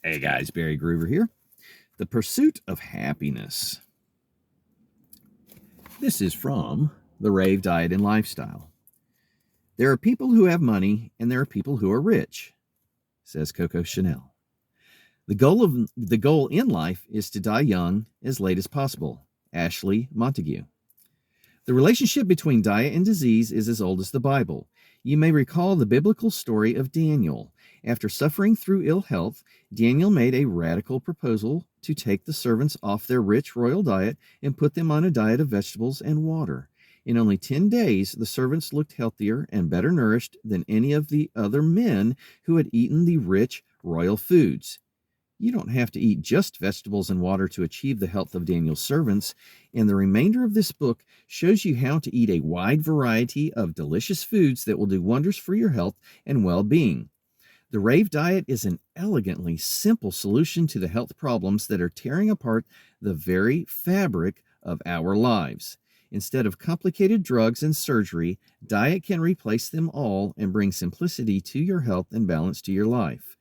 Hey guys, Barry Groover here. The Pursuit of Happiness. This is from the RAVE Diet and Lifestyle. There are people who have money and there are people who are rich, says Coco Chanel. The goal in life is to die young as late as possible. Ashley Montague. The relationship between diet and disease is as old as the Bible. You may recall the biblical story of Daniel. After suffering through ill health, Daniel made a radical proposal to take the servants off their rich royal diet and put them on a diet of vegetables and water. In only 10 days, the servants looked healthier and better nourished than any of the other men who had eaten the rich royal foods. You don't have to eat just vegetables and water to achieve the health of Daniel's servants, and the remainder of this book shows you how to eat a wide variety of delicious foods that will do wonders for your health and well-being. The RAVE diet is an elegantly simple solution to the health problems that are tearing apart the very fabric of our lives. Instead of complicated drugs and surgery, diet can replace them all and bring simplicity to your health and balance to your life.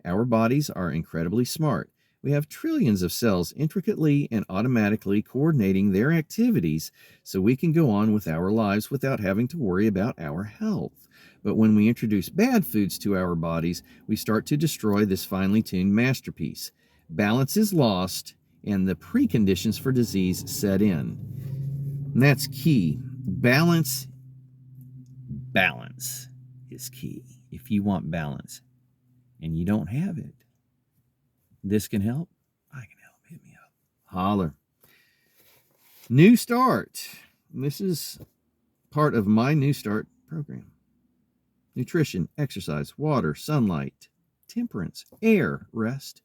Our bodies are incredibly smart. We have trillions of cells intricately and automatically coordinating their activities so we can go on with our lives without having to worry about our health. But when we introduce bad foods to our bodies, we start to destroy this finely tuned masterpiece. Balance is lost, and the preconditions for disease set in. And that's key. Balance is key. If you want balance and you don't have it, this can help. I can help. Hit me up. Holler. New Start. This is part of my New Start program. Nutrition, exercise, water, sunlight, temperance, air, rest,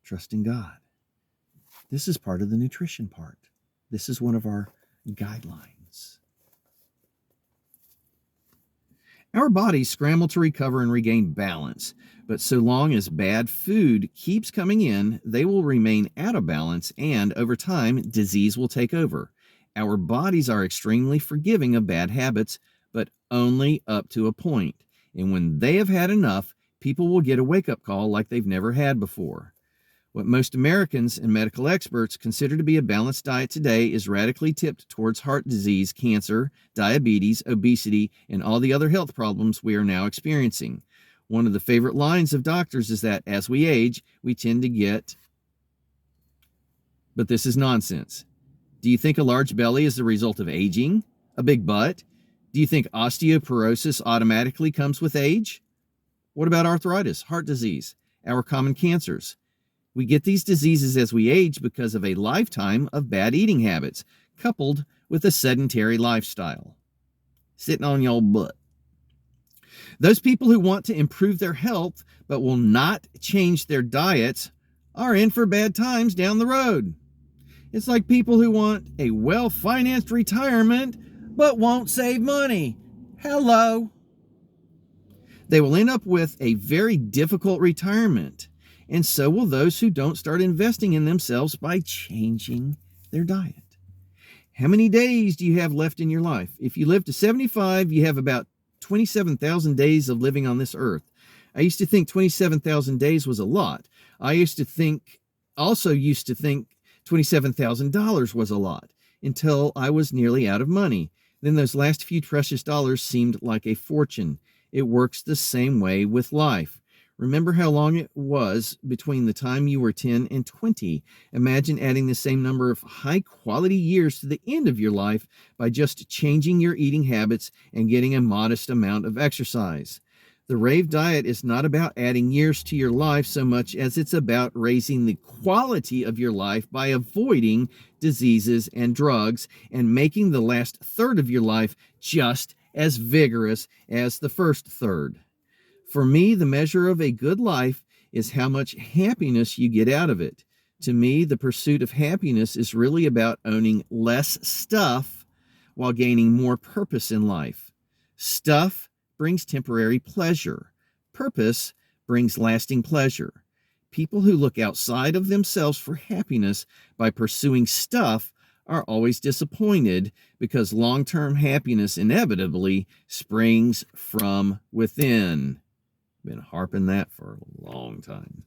trusting God. This is part of the nutrition part. This is one of our guidelines. Our bodies scramble to recover and regain balance, but so long as bad food keeps coming in, they will remain out of balance, and over time, disease will take over. Our bodies are extremely forgiving of bad habits, but only up to a point. And when they have had enough, people will get a wake-up call like they've never had before. What most Americans and medical experts consider to be a balanced diet today is radically tipped towards heart disease, cancer, diabetes, obesity, and all the other health problems we are now experiencing. One of the favorite lines of doctors is that as we age, we tend to get... But this is nonsense. Do you think a large belly is the result of aging? A big butt? Do you think osteoporosis automatically comes with age? What about arthritis, heart disease, our common cancers? We get these diseases as we age because of a lifetime of bad eating habits, coupled with a sedentary lifestyle. Sitting on your butt. Those people who want to improve their health but will not change their diets are in for bad times down the road. It's like people who want a well-financed retirement but won't save money. Hello. They will end up with a very difficult retirement. And so will those who don't start investing in themselves by changing their diet. How many days do you have left in your life? If you live to 75, you have about 27,000 days of living on this earth. I used to think 27,000 days was a lot. I used to think $27,000 was a lot until I was nearly out of money. Then those last few precious dollars seemed like a fortune. It works the same way with life. Remember how long it was between the time you were 10 and 20. Imagine adding the same number of high-quality years to the end of your life by just changing your eating habits and getting a modest amount of exercise. The RAVE diet is not about adding years to your life so much as it's about raising the quality of your life by avoiding diseases and drugs and making the last third of your life just as vigorous as the first third. For me, the measure of a good life is how much happiness you get out of it. To me, the pursuit of happiness is really about owning less stuff while gaining more purpose in life. Stuff brings temporary pleasure. Purpose brings lasting pleasure. People who look outside of themselves for happiness by pursuing stuff are always disappointed because long-term happiness inevitably springs from within. Been harping that for a long time.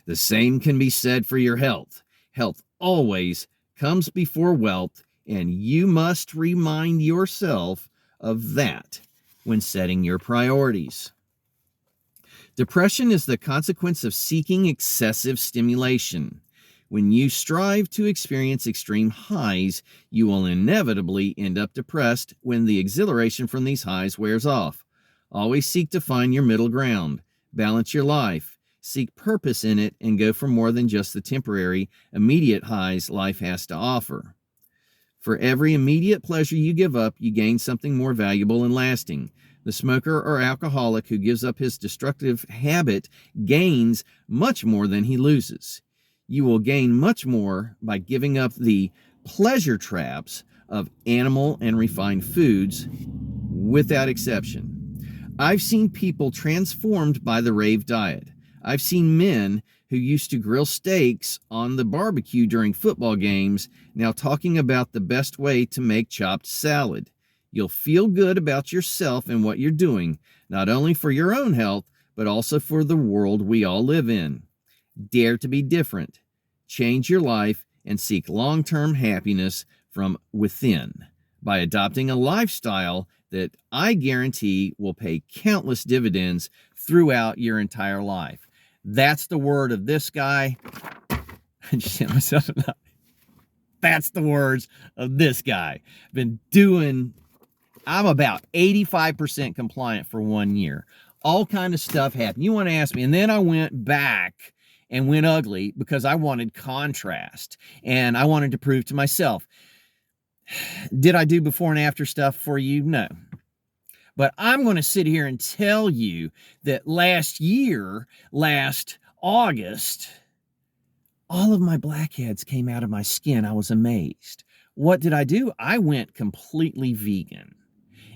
The same can be said for your health. Health always comes before wealth, and you must remind yourself of that when setting your priorities. Depression is the consequence of seeking excessive stimulation. When you strive to experience extreme highs, you will inevitably end up depressed when the exhilaration from these highs wears off. Always seek to find your middle ground. Balance your life. Seek purpose in it and go for more than just the temporary, immediate highs life has to offer. For every immediate pleasure you give up, you gain something more valuable and lasting. The smoker or alcoholic who gives up his destructive habit gains much more than he loses. You will gain much more by giving up the pleasure traps of animal and refined foods, without exception. I've seen people transformed by the RAVE diet. I've seen men who used to grill steaks on the barbecue during football games now talking about the best way to make chopped salad. You'll feel good about yourself and what you're doing, not only for your own health, but also for the world we all live in. Dare to be different. Change your life and seek long-term happiness from within by adopting a lifestyle that I guarantee will pay countless dividends throughout your entire life. That's the word of this guy. That's the words of this guy. I'm about 85% compliant for 1 year. All kind of stuff happened. You want to ask me. And then I went back and went ugly because I wanted contrast and I wanted to prove to myself. Did I do before and after stuff for you? No. But I'm going to sit here and tell you that last August, all of my blackheads came out of my skin. I was amazed. What did I do? I went completely vegan.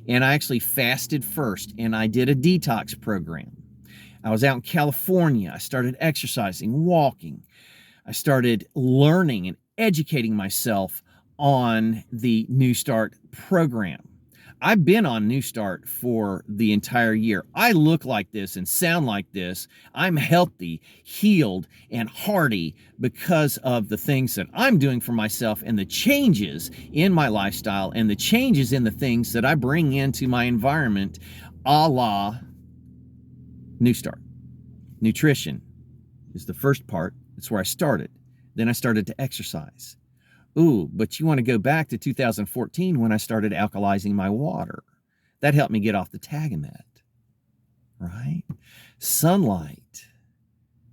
And I actually fasted first, and I did a detox program. I was out in California. I started exercising, walking. I started learning and educating myself on the New Start program. I've been on New Start for the entire year. I look like this and sound like this. I'm healthy, healed, and hearty because of the things that I'm doing for myself and the changes in my lifestyle and the changes in the things that I bring into my environment, a la New Start. Nutrition is the first part. That's where I started. Then I started to exercise. Ooh, but you want to go back to 2014 when I started alkalizing my water. That helped me get off the Tagamet, right? Sunlight.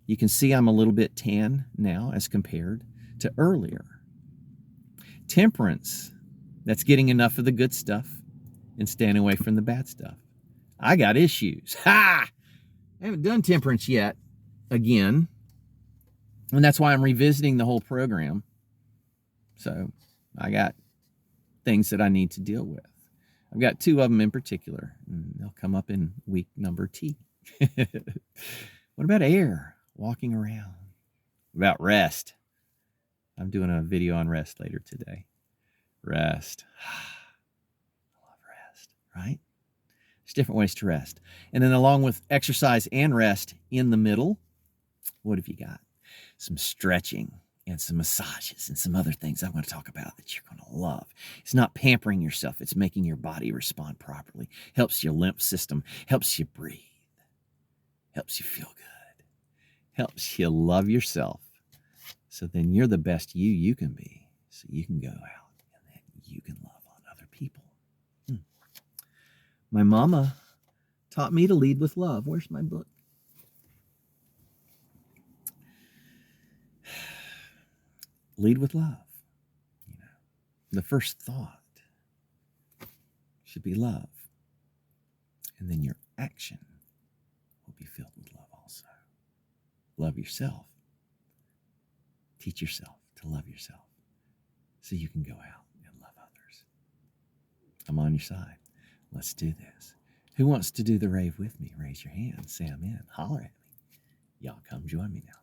You can see I'm a little bit tan now as compared to earlier. Temperance. That's getting enough of the good stuff and staying away from the bad stuff. I got issues. Ha! I haven't done temperance yet again. And that's why I'm revisiting the whole program. So I got things that I need to deal with. I've got 2 of them in particular, and they'll come up in week number T. What about air? Walking around. What about rest? I'm doing a video on rest later today. Rest. I love rest, right? There's different ways to rest. And then along with exercise and rest in the middle, what have you got? Some stretching and some massages and some other things I want to talk about that you're going to love. It's not pampering yourself. It's making your body respond properly. Helps your lymph system. Helps you breathe. Helps you feel good. Helps you love yourself. So then you're the best you can be. So you can go out and then you can love on other people. My mama taught me to lead with love. Where's my book? Lead with love. You know, the first thought should be love. And then your action will be filled with love also. Love yourself. Teach yourself to love yourself so you can go out and love others. I'm on your side. Let's do this. Who wants to do the rave with me? Raise your hand. Say I'm in. Holler at me. Y'all come join me now.